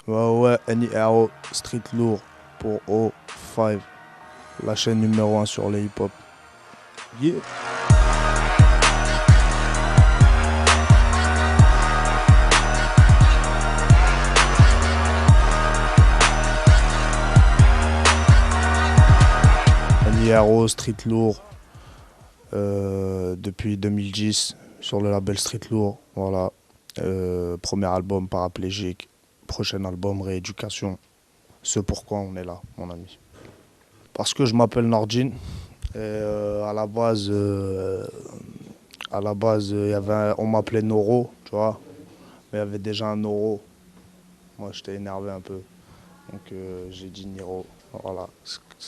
Ouais, ouais, NIRO, Street Lourd pour O5, la chaîne numéro 1 sur les hip-hop. Yeah. NIRO, Street Lourd, depuis 2010 sur le label Street Lourd. Voilà. Premier album paraplégique, prochain album rééducation. Ce pourquoi on est là, mon ami. Parce que je m'appelle Nordin. Et à la base, on m'appelait Noro, tu vois. Mais il y avait déjà un Noro. Moi, j'étais énervé un peu. Donc, j'ai dit Niro. Voilà.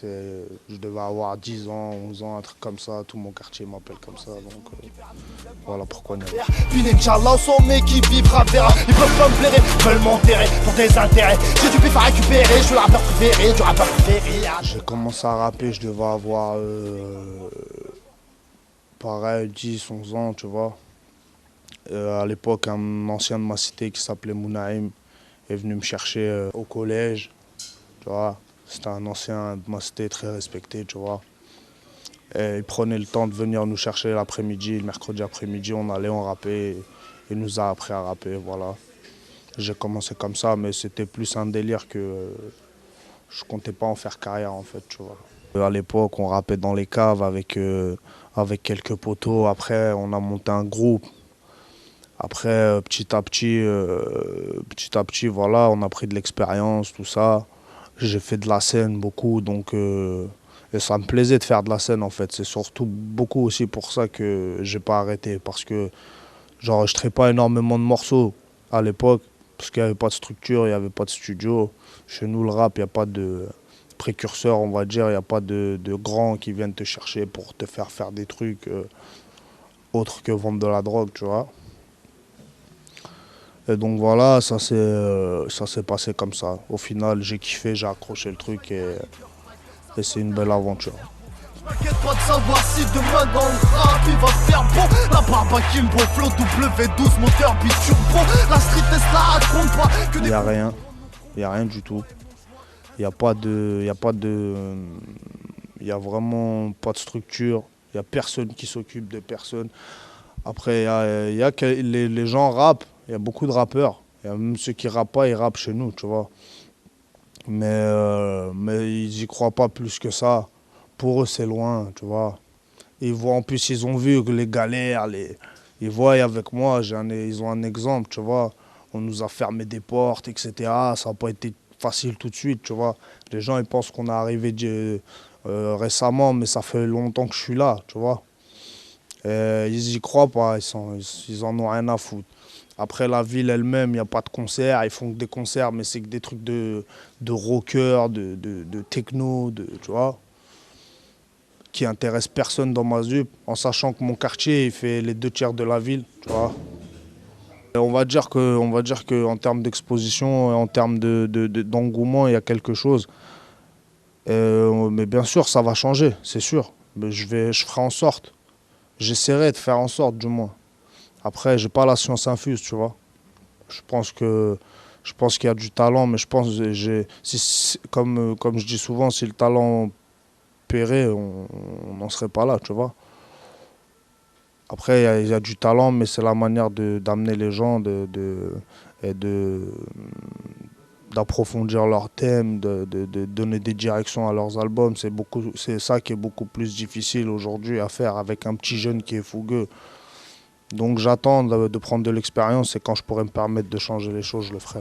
Je devais avoir 10 ans, 11 ans, un truc comme ça. Tout mon quartier m'appelle comme ça. Donc, voilà pourquoi Niro. Puis Inch'Allah, son équipe vivra, verra. Ils peuvent pas me blairer, veulent m'enterrer pour des intérêts. J'ai du bif à récupérer, je suis le rappeur préféré, du rappeur préféré. J'ai commencé à rapper, je devais avoir pareil, 10, 11 ans, tu vois. À l'époque, un ancien de ma cité qui s'appelait Mounaïm est venu me chercher au collège, tu vois. C'était un ancien de ma cité très respecté, tu vois. Et il prenait le temps de venir nous chercher l'après-midi, le mercredi après-midi, on allait, on rappait. Il nous a appris à rapper, voilà. J'ai commencé comme ça, mais c'était plus un délire que je comptais pas en faire carrière, en fait, tu vois. À l'époque, on rappait dans les caves avec quelques poteaux. Après, on a monté un groupe. Après, petit à petit, voilà, on a pris de l'expérience, tout ça. J'ai fait de la scène beaucoup, donc et ça me plaisait de faire de la scène en fait. C'est surtout beaucoup aussi pour ça que j'ai pas arrêté, parce que j'enregistrais pas énormément de morceaux à l'époque, parce qu'il n'y avait pas de structure, il n'y avait pas de studio. Chez nous, le rap, il n'y a pas de précurseur, on va dire, il n'y a pas de grands qui viennent te chercher pour te faire faire des trucs autres que vendre de la drogue, tu vois. Et donc voilà, ça s'est passé comme ça. Au final, j'ai kiffé, j'ai accroché le truc et c'est une belle aventure. T'inquiète pas de savoir si demain dans le rap il va faire bon. La barbe à Kimbo, flow W12, moteur biturbo. La street Tesla raconte pas que Il des... n'y a rien du tout. Il n'y a pas de, il y a pas de, il y a vraiment pas de structure. Il n'y a personne qui s'occupe de personne. Après, il y a que les gens rappent. Il y a beaucoup de rappeurs. Il y a même ceux qui rappent pas, ils rappent chez nous, tu vois. Mais ils y croient pas plus que ça. Pour eux, c'est loin, tu vois. Ils voient, en plus, ils ont vu que les galères, ils voient avec moi, ils ont un exemple, tu vois. On nous a fermé des portes, etc. Ça n'a pas été facile tout de suite, tu vois. Les gens, ils pensent qu'on est arrivé récemment, mais ça fait longtemps que je suis là, tu vois. Ils y croient pas, ils en ont rien à foutre. Après, la ville elle-même, il n'y a pas de concerts, ils font que des concerts, mais c'est que des trucs de rockers, de techno, tu vois, qui intéressent personne dans ma ZUP, en sachant que mon quartier, il fait les 2 tiers de la ville, tu vois. Et on va dire que en termes d'exposition, en termes d'engouement, il y a quelque chose. Mais bien sûr, ça va changer, c'est sûr. Mais je ferai en sorte. J'essaierai de faire en sorte, du moins. Après, j'ai pas la science infuse, tu vois. Je pense que je pense qu'il y a du talent, mais je pense que comme je dis souvent, si le talent paierait, on n'en serait pas là, tu vois. Après, il y a du talent, mais c'est la manière d'amener les gens, et d'approfondir leurs thèmes, de donner des directions à leurs albums. C'est ça qui est beaucoup plus difficile aujourd'hui à faire avec un petit jeune qui est fougueux. Donc j'attends de prendre de l'expérience, et quand je pourrai me permettre de changer les choses, je le ferai.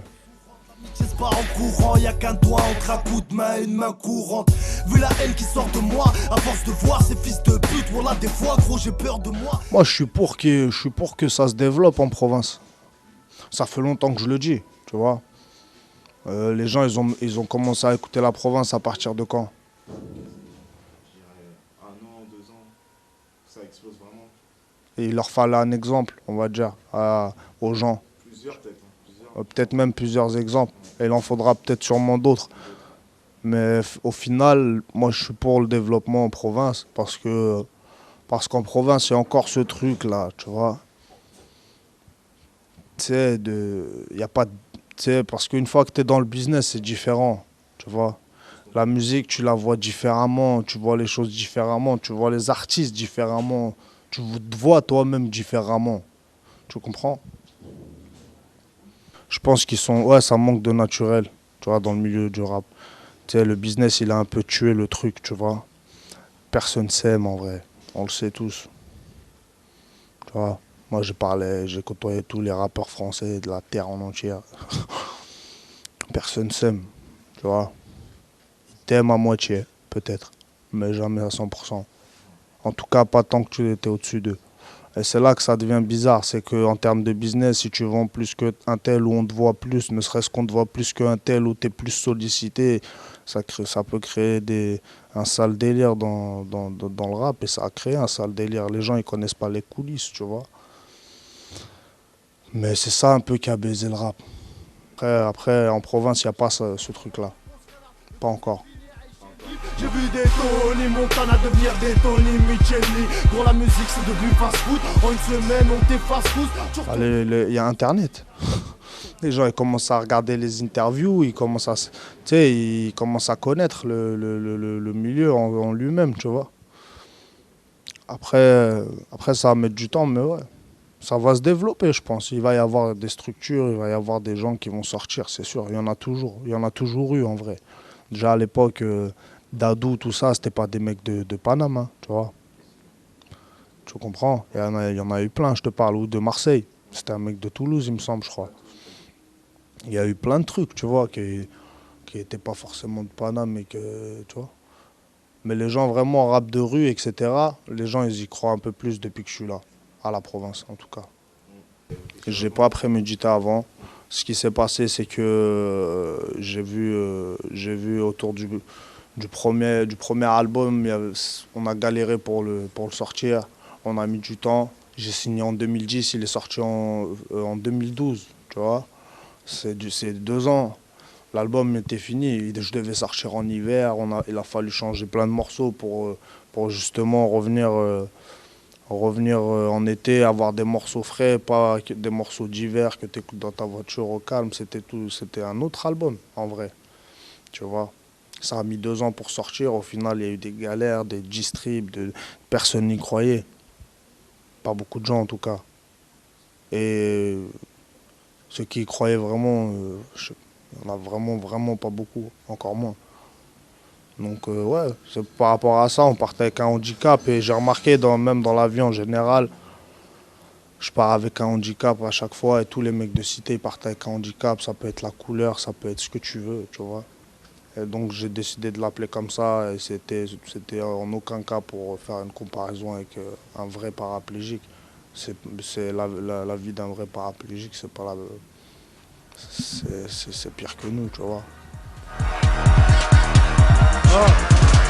C'est pas en courant, y'a qu'un doigt entre un coup de main et une main courante. Vu la haine qui sort de moi, à force de voir ces fils de pute, voilà des fois gros j'ai peur de moi. Moi je suis pour que ça se développe en province. Ça fait longtemps que je le dis, tu vois. Les gens ils ont commencé à écouter la province à partir de quand? Je dirais 1 an, 2 ans, ça explose vraiment. Et il leur fallait un exemple, on va dire, aux gens. Plusieurs peut-être, hein, plusieurs. Peut-être même plusieurs exemples. Et il en faudra peut-être sûrement d'autres. Mais au final, moi je suis pour le développement en province, parce qu'en province, il y a encore ce truc-là, tu vois. Tu sais, il n'y a pas Tu sais, parce qu'une fois que tu es dans le business, c'est différent, tu vois. La musique, tu la vois différemment, tu vois les choses différemment, tu vois les artistes différemment, tu te vois toi-même différemment. Tu comprends? Je pense qu'ils sont... Ouais, ça manque de naturel, tu vois, dans le milieu du rap. Tu sais, le business, il a un peu tué le truc, tu vois. Personne s'aime en vrai. On le sait tous, tu vois. Moi, j'ai côtoyé tous les rappeurs français de la terre en entière. Personne s'aime, tu vois. Ils t'aiment à moitié, peut-être, mais jamais à 100%. En tout cas, pas tant que tu étais au-dessus d'eux. Et c'est là que ça devient bizarre, c'est qu'en termes de business, si tu vends plus qu'un tel ou on te voit plus, ne serait-ce qu'on te voit plus qu'un tel ou tu es plus sollicité, ça peut créer un sale délire dans le rap et ça a créé un sale délire. Les gens ils connaissent pas les coulisses, tu vois. Mais c'est ça un peu qui a baisé le rap. Après en province, il n'y a pas ce truc-là. Pas encore. J'ai vu des Tony Montana devenir des Tony Michelli. Pour la musique c'est devenu fast-food. En une semaine on t'est fast-food. Il y a Internet. Les gens ils commencent à regarder les interviews, tu sais, ils commencent à connaître le milieu en lui-même, tu vois. Après, ça va mettre du temps, mais ouais, ça va se développer, je pense. Il va y avoir des structures, il va y avoir des gens qui vont sortir, c'est sûr. Il y en a toujours. Il y en a toujours eu, en vrai. Déjà à l'époque, Dadou, tout ça, c'était pas des mecs de Paname, hein, tu vois. Tu comprends? Il y en a eu plein, je te parle, ou de Marseille. C'était un mec de Toulouse, il me semble, je crois. Il y a eu plein de trucs, tu vois, qui n'étaient pas forcément de Paname, mais que, tu vois. Mais les gens vraiment rap de rue, etc., les gens, ils y croient un peu plus depuis que je suis là, à la province, en tout cas. J'ai pas prémédité avant. Ce qui s'est passé, c'est que j'ai vu autour du premier album, on a galéré pour le sortir. On a mis du temps. J'ai signé en 2010, il est sorti en 2012, tu vois. C'est 2 ans. L'album était fini, je devais sortir en hiver, il a fallu changer plein de morceaux pour justement revenir en été, avoir des morceaux frais, pas des morceaux d'hiver que tu écoutes dans ta voiture au calme. C'était un autre album, en vrai, tu vois. Ça a mis 2 ans pour sortir, au final il y a eu des galères, des distribs, personne n'y croyait. Pas beaucoup de gens en tout cas. Et ceux qui y croyaient vraiment, il n'y en a vraiment, vraiment pas beaucoup, encore moins. Donc ouais, par rapport à ça, on partait avec un handicap et j'ai remarqué même dans la vie en général, je pars avec un handicap à chaque fois et tous les mecs de cité ils partent avec un handicap, ça peut être la couleur, ça peut être ce que tu veux, tu vois. Et donc j'ai décidé de l'appeler comme ça et c'était en aucun cas pour faire une comparaison avec un vrai paraplégique. C'est la vie d'un vrai paraplégique, c'est pas la, c'est pire que nous, tu vois.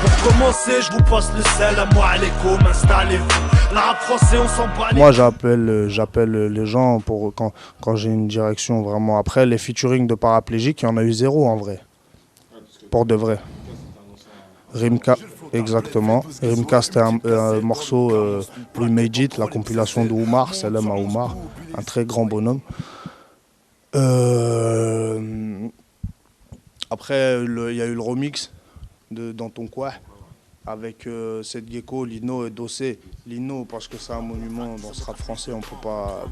Pour commencer, je vous passe le sel, à moi alaikum, installez-vous. La rap français, on s'en bat les... Moi, j'appelle les gens quand j'ai une direction vraiment. Après, les featuring de paraplégiques, il y en a eu 0 en vrai. Pour de vrai. Rimka, exactement. Rimka, c'était un morceau We Made It, la compilation de Oumar, Salam à Oumar, un très grand bonhomme. Après, il y a eu le remix de Dans ton coin avec Seth Gecko, Lino et Dossé. Lino, parce que c'est un monument dans ce rap français,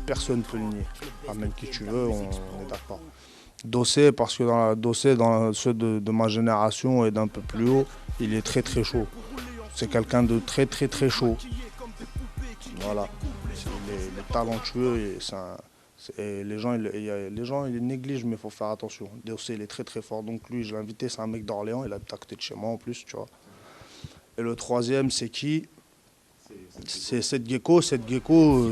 personne ne peut le nier. Amène qui tu veux, on est d'accord. Dossé, parce que dans ceux de ma génération et d'un peu plus haut, il est très très chaud. C'est quelqu'un de très très très chaud. Voilà. Il est talentueux et les gens ils les négligent, mais il faut faire attention. Dossé, il est très très fort. Donc lui, je l'ai invité, c'est un mec d'Orléans, il habite à côté de chez moi en plus, tu vois. Et le troisième, c'est qui? C'est Seth Gecko. Seth Gecko,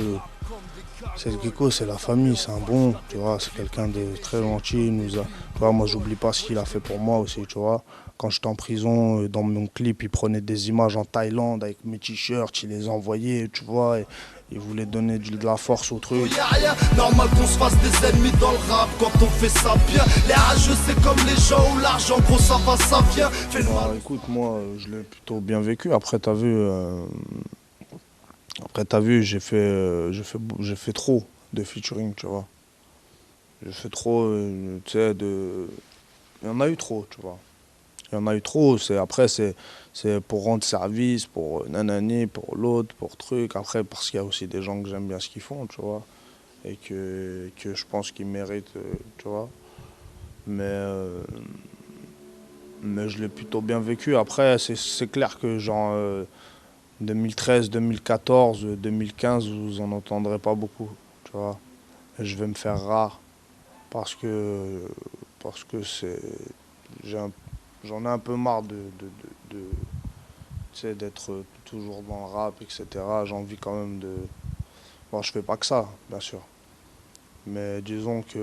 c'est la famille, c'est un bon, tu vois, c'est quelqu'un de très gentil. Tu vois, moi, j'oublie pas ce qu'il a fait pour moi aussi, tu vois. Quand j'étais en prison, dans mon clip, il prenait des images en Thaïlande avec mes t-shirts, il les envoyait, tu vois. Et il voulait donner de la force au truc. Y'a rien, normal qu'on se fasse des ennemis dans le rap quand on fait ça bien. Les rageux c'est comme les gens où l'argent gros ça va, ça vient. Bah, écoute, moi je l'ai plutôt bien vécu. Après t'as vu, j'ai fait trop de featuring, tu vois. Je fais trop, tu sais, il y en a eu trop, tu vois. Il y en a eu trop. C'est pour rendre service, pour nanani, pour l'autre, pour truc. Après, parce qu'il y a aussi des gens que j'aime bien ce qu'ils font, tu vois. Et que je pense qu'ils méritent, tu vois. Mais, euh, mais je l'ai plutôt bien vécu. Après, c'est clair que genre 2013, 2014, 2015, vous en entendrez pas beaucoup, tu vois. Et je vais me faire rare parce que parce que c'est j'ai un- j'en ai un peu marre tu sais, d'être toujours dans le rap, etc. J'ai envie quand même de... Bon, je fais pas que ça, bien sûr. Mais disons que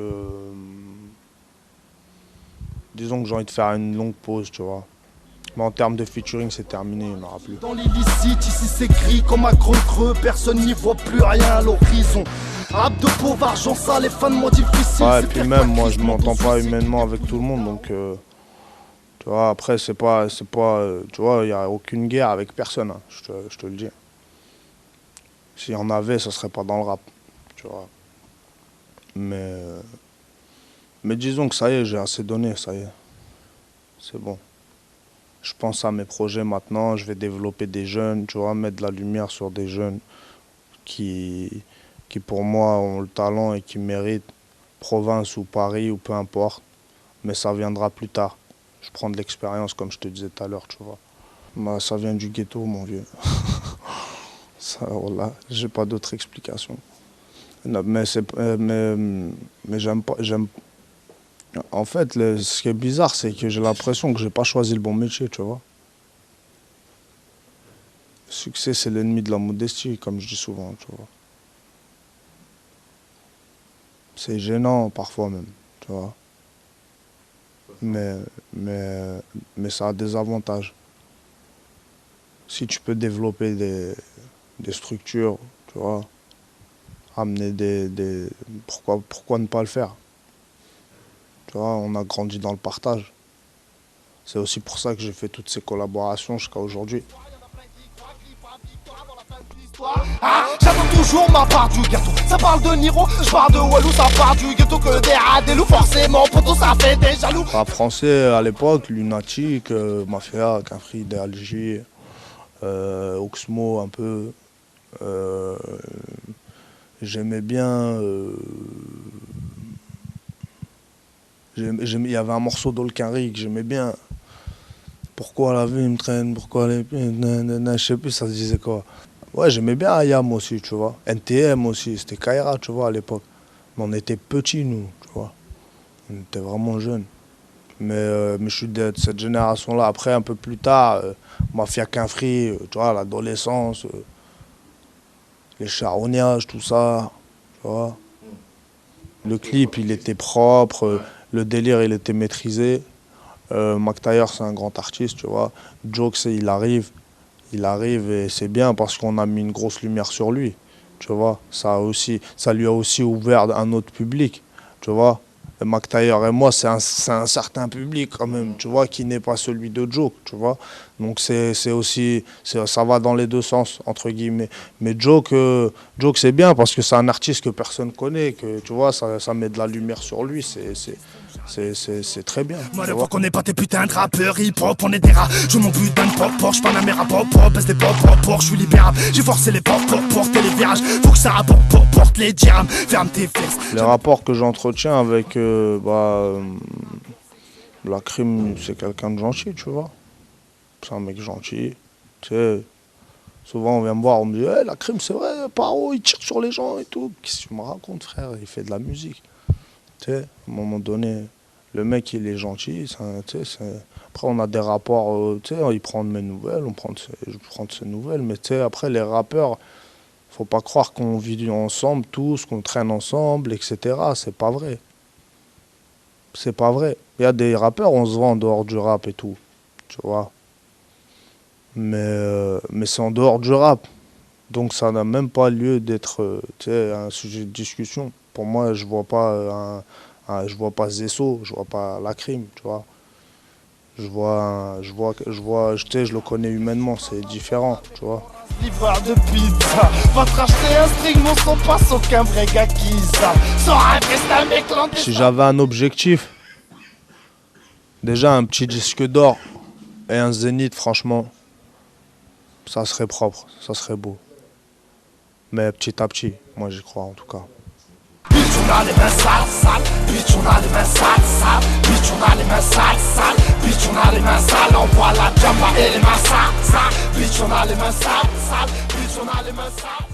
j'ai envie de faire une longue pause, tu vois. Mais en termes de featuring, c'est terminé, il n'y en aura plus. Dans l'illicite, ici c'est gris comme un creux, personne n'y voit plus rien à l'horizon. Rap de pauvre, argent sale, les fins de mois difficiles. Ouais, et c'est puis pire même, qu'un moi, je Christ, m'entends pas suicide. humainement avec tout le monde, donc... tu vois, après, tu vois, il n'y a aucune guerre avec personne, hein, je te le dis. S'il y en avait, ça serait pas dans le rap, tu vois. Mais, euh, mais disons que ça y est, j'ai assez donné, ça y est, c'est bon. Je pense à mes projets maintenant, je vais développer des jeunes, tu vois, mettre de la lumière sur des jeunes qui, qui pour moi ont le talent et qui méritent, province ou Paris ou peu importe, mais ça viendra plus tard. Je prends de l'expérience comme je te disais tout à l'heure, tu vois. Bah, ça vient du ghetto, mon vieux. Ça, voilà, j'ai pas d'autre explication. Non, mais j'aime pas, en fait, ce qui est bizarre, c'est que j'ai l'impression que j'ai pas choisi le bon métier, tu vois. Le succès, c'est l'ennemi de la modestie, comme je dis souvent, tu vois. C'est gênant parfois même, tu vois. Mais, mais, mais ça a des avantages. Si tu peux développer des structures, tu vois, amener pourquoi ne pas le faire? Tu vois, on a grandi dans le partage. C'est aussi pour ça que j'ai fait toutes ces collaborations jusqu'à aujourd'hui. Ah, j'attends toujours ma part du gâteau. Ça parle de Niro, je parle de Walou, ça part du ghetto que des rats, des loups, forcément, poto, ça fait des jaloux. Rap français à l'époque, Lunatic, Mafia, Quinfri, DLJ, Oxmo un peu. Euh, J'aimais bien. Il y avait un morceau d'Olkinry que j'aimais bien. Pourquoi la vie me traîne, pourquoi les pieds, nanana, je sais plus, ça se disait quoi. Ouais, j'aimais bien Ayam aussi, tu vois. NTM aussi, c'était Kaira, tu vois, à l'époque. Mais on était petits, nous, tu vois. On était vraiment jeunes. Mais je suis de cette génération-là. Après, un peu plus tard, Mafia Quinfri, tu vois, l'adolescence, les charognages, tout ça, tu vois. Le clip, il était propre, le délire, il était maîtrisé. Mac Taylor, c'est un grand artiste, tu vois. Jokes, il arrive et c'est bien parce qu'on a mis une grosse lumière sur lui, tu vois. Ça lui a aussi ouvert un autre public, tu vois. Et Mac Taylor et moi, c'est un certain public quand même, tu vois, qui n'est pas celui de Joke, tu vois. Donc c'est aussi, ça va dans les deux sens, entre guillemets. Mais Joke c'est bien parce que c'est un artiste que personne connaît, que tu vois, ça met de la lumière sur lui, c'est très bien. Moi, Tu le vois. fois qu'on n'est pas des putains de rappeurs hip-hop, on est des rats. Je mon putain de pop, je Panamera pop, baisse des pop, je suis libérable. J'ai forcé les pop, porter les virages. Faut que ça rapporte, porte les dirhams. Ferme tes fesses. Les rapports que j'entretiens avec la crime, c'est quelqu'un de gentil, tu vois. C'est un mec gentil. Tu sais, souvent on vient me voir, on me dit hey, la crime, c'est vrai, Paro, il tire sur les gens et tout. Qu'est-ce que tu me racontes, frère? Il fait de la musique. Tu sais, à un moment donné, le mec, il est gentil. Tu sais, après, on a des rapports, tu sais, il prend de mes nouvelles, je prends de ses nouvelles. Mais tu sais, après, les rappeurs, faut pas croire qu'on vit ensemble tous, qu'on traîne ensemble, etc. C'est pas vrai. C'est pas vrai. Il y a des rappeurs, on se voit en dehors du rap et tout, tu vois. Mais c'est en dehors du rap. Donc ça n'a même pas lieu d'être tu sais, un sujet de discussion. Pour moi, je vois pas je vois pas Zesso, je vois pas la crime, tu vois. Tu sais, je le connais humainement, c'est différent, tu vois. Livreur de pizza, va te racheter un string, mon son passe aucun vrai gars qui ça. Sans reste un mec clandestin. Si j'avais un objectif, déjà un petit disque d'or et un zénith, franchement, ça serait propre, ça serait beau. Mais petit à petit, moi j'y crois en tout cas. Bitch, on a les mains sales, sales. Bitch, on a les mains sales, sales. Bitch, on a les mains sales, sales. Bitch, on a les mains sales. On voit la jamba et les mains sales, sales. Bitch, on a les mains sales, sales. Bitch, on a les mains sales.